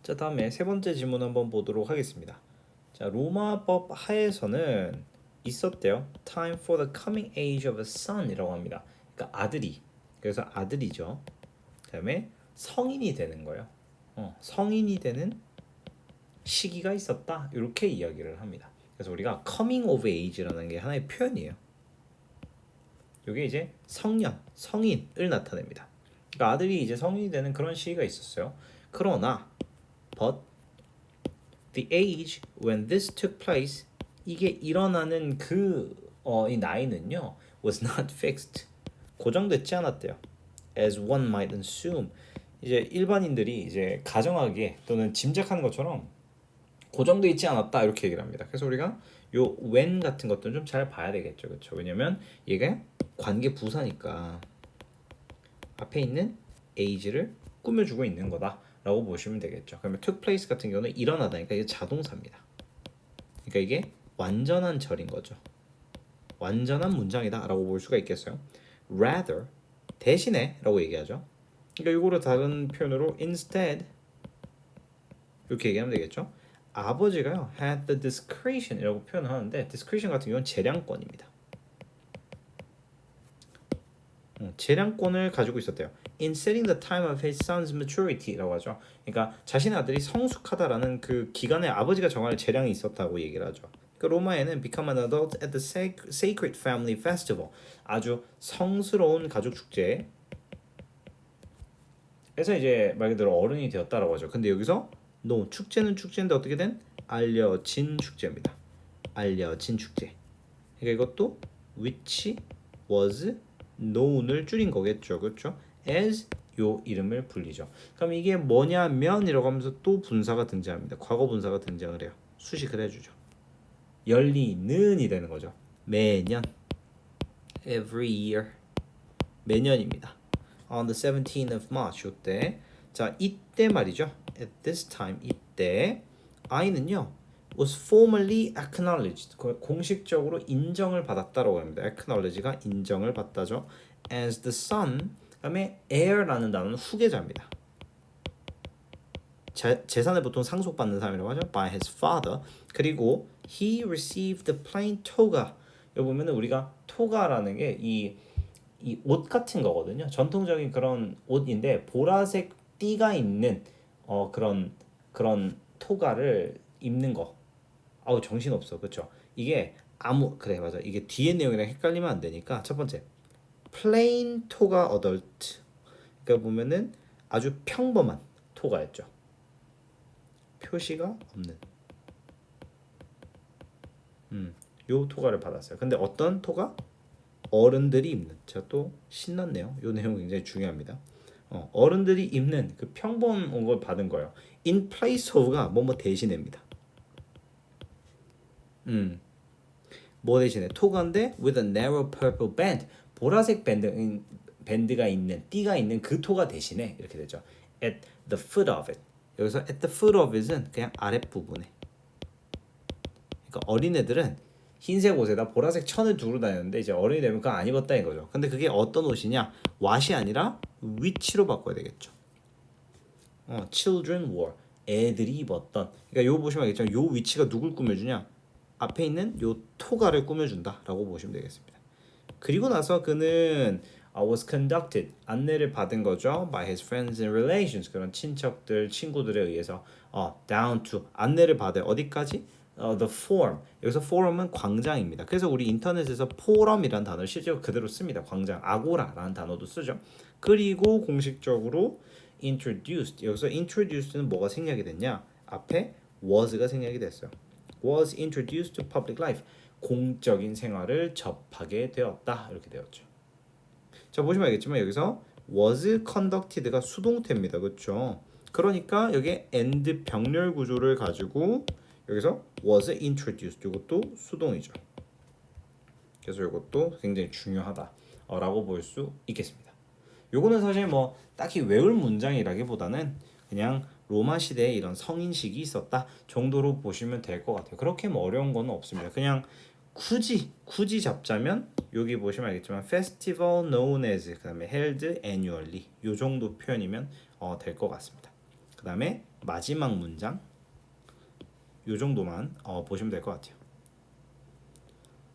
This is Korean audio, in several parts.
자, 다음에 세 번째 질문 한번 보도록 하겠습니다. 자, 로마법 하에서는 있었대요. Time for the coming age of a son이라고 합니다. 그러니까 아들이. 그래서 아들이죠. 그다음에 성인이 되는 거예요. 성인이 되는 시기가 있었다. 이렇게 이야기를 합니다. 그래서 우리가 coming of age라는 게 하나의 표현이에요. 이게 이제 성년, 성인을 나타냅니다. 그러니까 아들이 이제 성인이 되는 그런 시기가 있었어요. 그러나 but the age when this took place 이게 일어나는 이 나이는요 was not fixed 고정되지 않았대요. As one might assume 이제 일반인들이 이제 가정하기에 또는 짐작하는 것처럼 고정돼 있지 않았다 이렇게 얘기를 합니다. 그래서 우리가 요 when 같은 것들은 좀 잘 봐야 되겠죠, 그렇죠? 왜냐면 얘가 관계 부사니까 앞에 있는 age를 꾸며주고 있는 거다라고 보시면 되겠죠. 그러면 took place 같은 경우는 일어나다니까 이게 자동사입니다. 그러니까 이게 완전한 절인 거죠. 완전한 문장이다라고 볼 수가 있겠어요. Rather 대신에라고 얘기하죠. 그러니까 이거를 다른 표현으로 instead 이렇게 얘기하면 되겠죠. 아버지가요 had the discretion이라고 표현하는데 discretion 같은 경우는 재량권입니다. 재량권을 가지고 있었대요. In setting the time of his son's maturity라고 하죠. 그러니까 자신의 아들이 성숙하다라는 그 기간에 아버지가 정할 재량이 있었다고 얘기를 하죠. 그 로마에는 become an adult at the sacred family festival 아주 성스러운 가족 축제에서 이제 말 그대로 어른이 되었다라고 하죠. 근데 여기서 no 축제는 축제인데 어떻게 된 알려진 축제입니다. 알려진 축제. 그러니까 이것도 which was known을 줄인 거겠죠, 그렇죠? as 요 이름을 불리죠. 그럼 이게 뭐냐면이라고 하면서 또 분사가 등장합니다. 과거 분사가 등장을 해요. 수식을 해주죠. 열리는이 되는 거죠. 매년 every year 매년입니다. On the 17th of March 이때 자 이때 말이죠. At this time 이때 I는요 was formally acknowledged 공식적으로 인정을 받았다라고 합니다. acknowledge가 인정을 받다죠. as the son 그다음에 heir라는 단어는 후계자입니다. 재산을 보통 상속받는 사람이라고 하죠. by his father. 그리고 he received the plain toga. 여기 보면은 우리가 토가라는 게 이 옷 같은 거거든요. 전통적인 그런 옷인데 보라색 띠가 있는 그런 토가를 입는 거. 아우 정신 없어, 그렇죠? 이게 그래 맞아. 이게 뒤에 내용이랑 헷갈리면 안 되니까 첫 번째 plain 토가 adult. 그러니까 보면은 아주 평범한 토가였죠. 표시가 없는 요 토가를 받았어요. 근데 어떤 토가? 어른들이 입는. 제가 또 신났네요. 요 내용 굉장히 중요합니다. 어른들이 입는 그 평범한 걸 받은 거예요. In place of가 뭐뭐 대신입니다. 뭐 대신에 토가인데 with a narrow purple band 보라색 밴드가 있는 띠가 있는 그 토가 대신에 이렇게 되죠. At the foot of it 여기서 at the foot of it은 그냥 아랫부분에 그러니까 어린애들은 흰색 옷에다 보라색 천을 두르고 다녔는데 이제 어른이 되면 그거 안 입었다 이거죠. 근데 그게 어떤 옷이냐? what이 아니라 which로 바꿔야 되겠죠. children wore 애들이 입었던 그러니까 요 보시면 알겠죠. 요 위치가 누굴 꾸며주냐? 앞에 있는 요 토가를 꾸며준다라고 보시면 되겠습니다. 그리고 나서 그는 was conducted 안내를 받은 거죠. by his friends and relations 그런 친척들 친구들에 의해서 down to 안내를 받아요. 어디까지? the forum 여기서 forum은 광장입니다. 그래서 우리 인터넷에서 포럼이라는 단어를 실제로 그대로 씁니다. 광장 아고라라는 단어도 쓰죠. 그리고 공식적으로 introduced 여기서 introduced는 뭐가 생략이 됐냐? 앞에 was가 생략이 됐어요. was introduced to public life 공적인 생활을 접하게 되었다 이렇게 되었죠. 자 보시면 알겠지만 여기서 was conducted가 수동태입니다. 그렇죠? 그러니까 여기 and 병렬 구조를 가지고 여기서 was introduced 이것도 수동이죠. 그래서 이것도 굉장히 중요하다라고 볼 수 있겠습니다. 요거는 사실 뭐 딱히 외울 문장이라기보다는 그냥 로마 시대에 이런 성인식이 있었다 정도로 보시면 될 것 같아요. 그렇게 뭐 어려운 건 없습니다. 그냥 굳이 잡자면 여기 보시면 알겠지만 festival known as 그다음에 held annually 요 정도 표현이면 될 것 같습니다. 그 다음에 마지막 문장 요 정도만 보시면 될 것 같아요.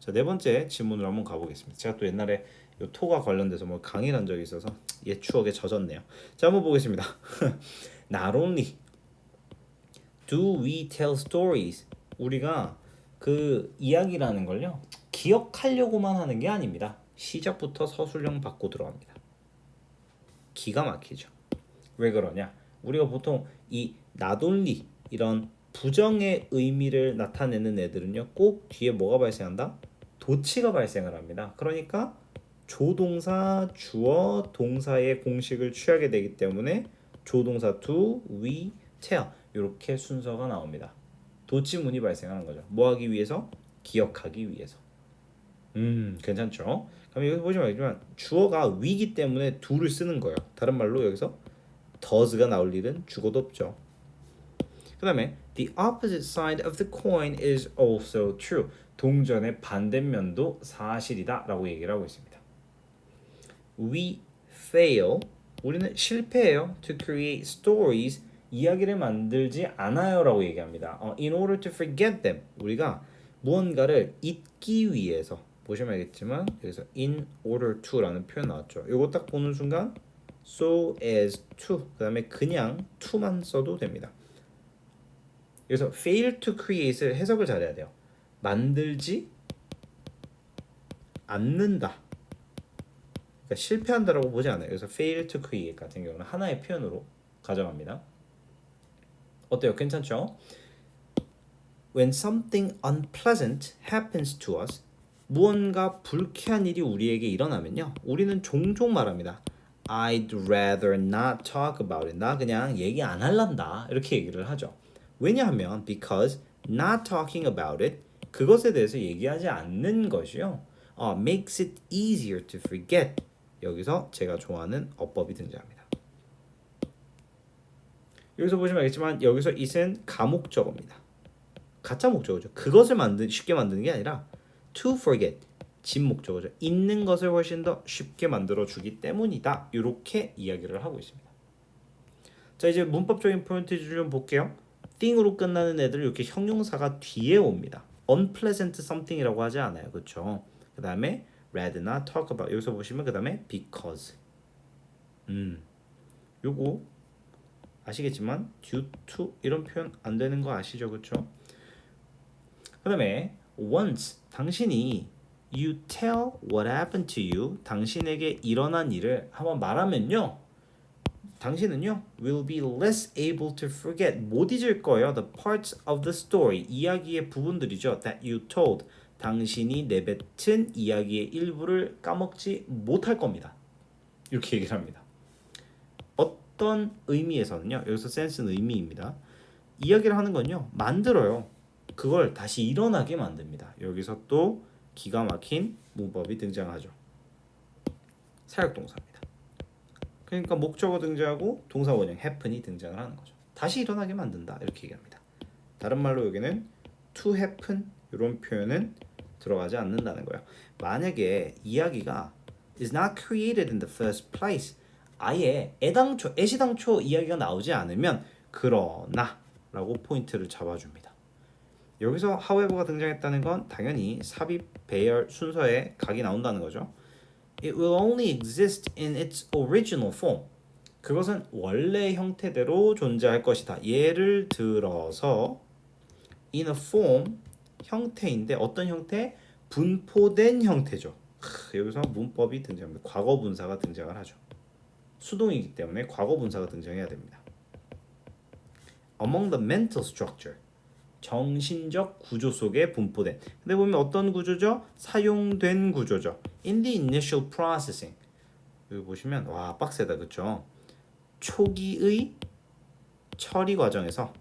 자, 네 번째 질문으로 한번 가보겠습니다. 제가 또 옛날에 요 토가 관련돼서 뭐 강의를 한 적이 있어서 옛 추억에 젖었네요. 자, 한번 보겠습니다. Not only do we tell stories, 우리가 그 이야기라는 걸요 기억하려고만 하는 게 아닙니다. 시작부터 서술형 받고 들어갑니다. 기가 막히죠. 왜 그러냐? 우리가 보통 이 not only 이런 부정의 의미를 나타내는 애들은요 꼭 뒤에 뭐가 발생한다? 도치가 발생을 합니다. 그러니까 조동사, 주어, 동사의 공식을 취하게 되기 때문에 조동사 do, we, tell 이렇게 순서가 나옵니다. 도치문이 발생하는 거죠. 뭐 하기 위해서? 기억하기 위해서. 괜찮죠? 그럼 여기서 보시면 알겠지만 주어가 we이기 때문에 do를 쓰는 거예요. 다른 말로 여기서 does가 나올 일은 죽어도 없죠. 그 다음에 the opposite side of the coin is also true. 동전의 반대면도 사실이다 라고 얘기를 하고 있습니다. We fail, 우리는 실패해요. To create stories, 이야기를 만들지 않아요 라고 얘기합니다. In order to forget them, 우리가 무언가를 잊기 위해서, 보시면 알겠지만 여기서 in order to 라는 표현 나왔죠. 이거 딱 보는 순간 so as to, 그 다음에 그냥 to만 써도 됩니다. 그래서 fail to create을 해석을 잘해야 돼요. 만들지 않는다. 그러니까 실패한다라고 보지 않아요. 그래서 fail to create 같은 경우는 하나의 표현으로 가져갑니다. 어때요? 괜찮죠? When something unpleasant happens to us, 무언가 불쾌한 일이 우리에게 일어나면요, 우리는 종종 말합니다. I'd rather not talk about it. 나 그냥 얘기 안 할란다. 이렇게 얘기를 하죠. 왜냐하면 because not talking about it, 그것에 대해서 얘기하지 않는 것이요, makes it easier to forget. 여기서 제가 좋아하는 어법이 등장합니다. 여기서 보시면 알겠지만 여기서 it은 가목적어입니다. 가짜 목적어죠. 그것을 쉽게 만드는 게 아니라 to forget, 진목적어죠. 있는 것을 훨씬 더 쉽게 만들어주기 때문이다. 이렇게 이야기를 하고 있습니다. 자, 이제 문법적인 포인트를 좀 볼게요. thing으로 끝나는 애들 이렇게 형용사가 뒤에 옵니다. unpleasant something이라고 하지 않아요. 그렇죠? 그 다음에 rather not talk about, 여기서 보시면 그 다음에 because, 요거 아시겠지만 due to 이런 표현 안 되는 거 아시죠? 그렇죠? 그 다음에 once, 당신이 you tell what happened to you, 당신에게 일어난 일을 한번 말하면요, 당신은요 will be less able to forget, 못 잊을 거예요. the parts of the story, 이야기의 부분들이죠. that you told, 당신이 내뱉은 이야기의 일부를 까먹지 못할 겁니다. 이렇게 얘기를 합니다. 어떤 의미에서는요, 여기서 센스는 의미입니다. 이야기를 하는 건요, 만들어요. 그걸 다시 일어나게 만듭니다. 여기서 또 기가 막힌 문법이 등장하죠. 사역동사입니다. 그러니까 목적어 등장하고 동사 원형 happen이 등장을 하는 거죠. 다시 일어나게 만든다 이렇게 얘기합니다. 다른 말로 여기는 to happen 이런 표현은 들어가지 않는다는 거예요. 만약에 이야기가 is not created in the first place, 아예 애시당초 이야기가 나오지 않으면 그러나 라고 포인트를 잡아줍니다. 여기서 however가 등장했다는 건 당연히 삽입, 배열 순서에 각이 나온다는 거죠. It will only exist in its original form. 그것은 원래 형태대로 존재할 것이다. 예를 들어서 in a form, 형태인데 어떤 형태? 분포된 형태죠. 여기서 문법이 등장합니다. 과거 분사가 등장을 하죠. 수동이기 때문에 과거 분사가 등장해야 됩니다. Among the mental structure, 정신적 구조 속에 분포된. 근데 보면 어떤 구조죠? 사용된 구조죠. In the initial processing. 여기 보시면 와 빡세다, 그렇죠? 초기의 처리 과정에서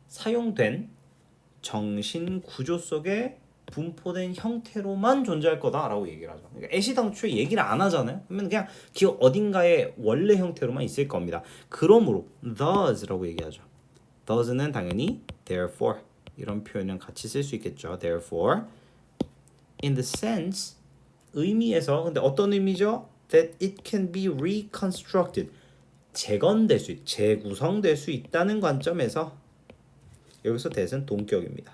사용된 정신 구조 속에 분포된 형태로만 존재할 거다라고 얘기를 하죠. 그러니까 애시당초에 얘기를 안 하잖아요. 그러면 그냥 기억 어딘가에 원래 형태로만 있을 겁니다. 그러므로 thus라고 얘기하죠. thus는 당연히 therefore 이런 표현은 같이 쓸 수 있겠죠. therefore in the sense, 의미에서, 근데 어떤 의미죠? that it can be reconstructed, 재구성될 수 있다는 관점에서 여기서 that은 동격입니다.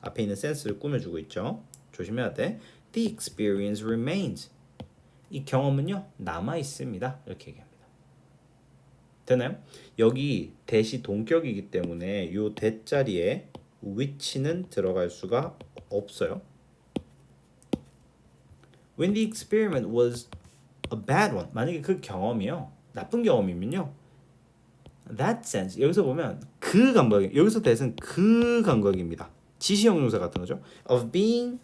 앞에 있는 sense를 꾸며주고 있죠. 조심해야 돼. The experience remains. 이 경험은요 남아 있습니다. 이렇게 얘기합니다. 되나요? 여기 that이 동격이기 때문에 이 that 자리에 which는 들어갈 수가 없어요. When the experiment was a bad one. 만약에 그 경험이요 나쁜 경험이면요 that sense 여기서 보면 그 감각 여기서 that은 그 감각입니다. 지시형 용사 같은 거죠. Of being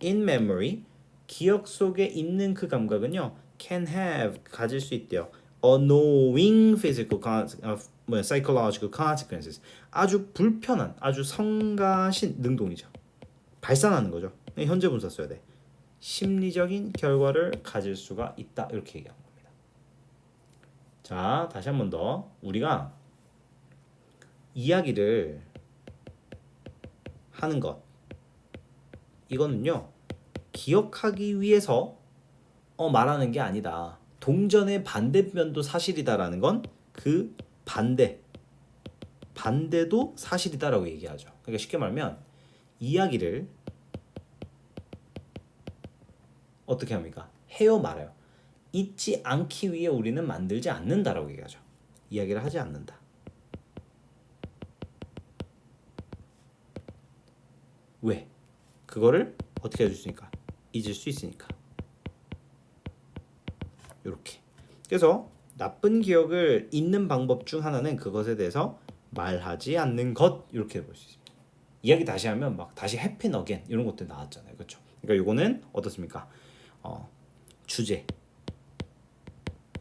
in memory 기억 속에 있는 그 감각은요 can have 가질 수 있대요. Knowing physical psychological consequences 아주 불편한 아주 성가신 능동이죠. 발산하는 거죠. 현재 분사 써야 돼. 심리적인 결과를 가질 수가 있다 이렇게 얘기한 겁니다. 자 다시 한 번 더 우리가 이야기를 하는 것 이거는요 기억하기 위해서 말하는 게 아니다. 동전의 반대면도 사실이다라는 건 그 반대도 사실이다라고 얘기하죠. 그러니까 쉽게 말하면 이야기를 어떻게 합니까? 해요 말아요. 잊지 않기 위해 우리는 만들지 않는다라고 얘기하죠. 이야기를 하지 않는다. 왜? 그거를 어떻게 해줄 수 있으니까? 잊을 수 있으니까. 이렇게. 그래서 나쁜 기억을 잊는 방법 중 하나는 그것에 대해서 말하지 않는 것 이렇게 볼 수 있습니다. 이야기 다시 하면 막 다시 해피 어겐 이런 것들 나왔잖아요. 그렇죠? 그러니까 이거는 어떻습니까? 주제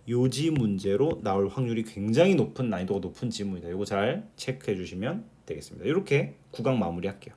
요지 문제로 나올 확률이 굉장히 높은 난이도가 높은 지문이다. 이거 잘 체크해 주시면 되겠습니다. 이렇게 9강 마무리할게요.